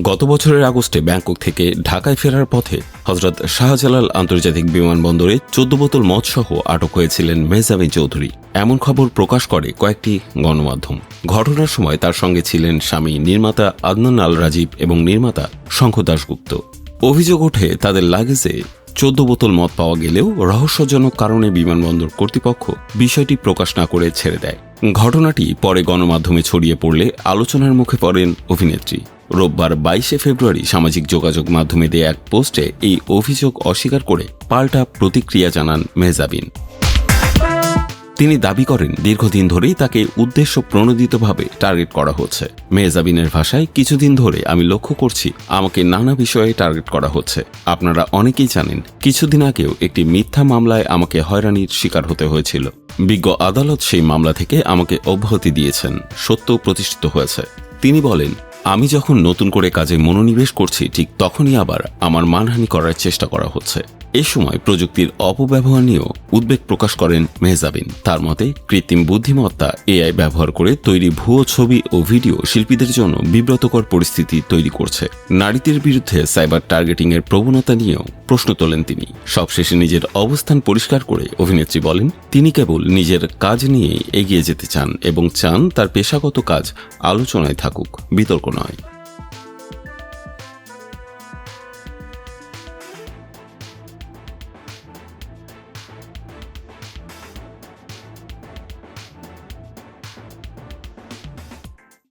গত বছরের আগস্টে ব্যাংকক থেকে ঢাকায় ফেরার পথে হযরত শাহজালাল আন্তর্জাতিক বিমানবন্দরে 14 বোতল মদসহ আটক হয়েছিলেন মেহজাবিন চৌধুরী। এমন খবর প্রকাশ করে কয়েকটি গণমাধ্যম। ঘটনার সময় তার সঙ্গে ছিলেন স্বামী নির্মাতা আদনান আল রাজীব এবং নির্মাতা শঙ্খ দাশগুপ্ত। অভিযোগ ওঠে তাদের লাগেজে 14 বোতল মদ পাওয়া গেলেও রহস্যজনক কারণে বিমানবন্দর কর্তৃপক্ষ বিষয়টি প্রকাশ না করে ছেড়ে দেয়। ঘটনাটি পরে গণমাধ্যমে ছড়িয়ে পড়লে আলোচনার মুখে পড়েন অভিনেত্রী। রোববার 22 ফেব্রুয়ারি সামাজিক যোগাযোগ মাধ্যমে দেয়া এক পোস্টে এই অভিযোগ অস্বীকার করে পাল্টা প্রতিক্রিয়া জানান মেহজাবিন। তিনি দাবি করেন দীর্ঘদিন ধরেই তাকে উদ্দেশ্য প্রণোদিতভাবে টার্গেট করা হচ্ছে। মেহজাবিনের ভাষায়, কিছুদিন ধরে আমি লক্ষ্য করছি আমাকে নানা বিষয়ে টার্গেট করা হচ্ছে। আপনারা অনেকেই জানেন, কিছুদিন আগেও একটি মিথ্যা মামলায় আমাকে হয়রানির শিকার হতে হয়েছিল। বিজ্ঞ আদালত সেই মামলা থেকে আমাকে অব্যাহতি দিয়েছেন, সত্য প্রতিষ্ঠিত হয়েছে। তিনি বলেন, আমি যখন নতুন করে কাজে মনোনিবেশ করছি ঠিক তখনই আবার আমার মানহানি করার চেষ্টা করা হচ্ছে। এ সময় প্রযুক্তির অপব্যবহার নিয়েও উদ্বেগ প্রকাশ করেন মেহজাবিন। তার মতে, কৃত্রিম বুদ্ধিমত্তা এআই ব্যবহার করে তৈরি ভুয়ো ছবি ও ভিডিও শিল্পীদের জন্য বিব্রতকর পরিস্থিতি তৈরি করছে। নারীদের বিরুদ্ধে সাইবার টার্গেটিং এর প্রবণতা নিয়েও প্রশ্ন তোলেন তিনি। সবশেষে নিজের অবস্থান পরিষ্কার করে অভিনেত্রী বলেন, তিনি কেবল নিজের কাজ নিয়েই এগিয়ে যেতে চান এবং চান তার পেশাগত কাজ আলোচনায় থাকুক, বিতর্ক নয়।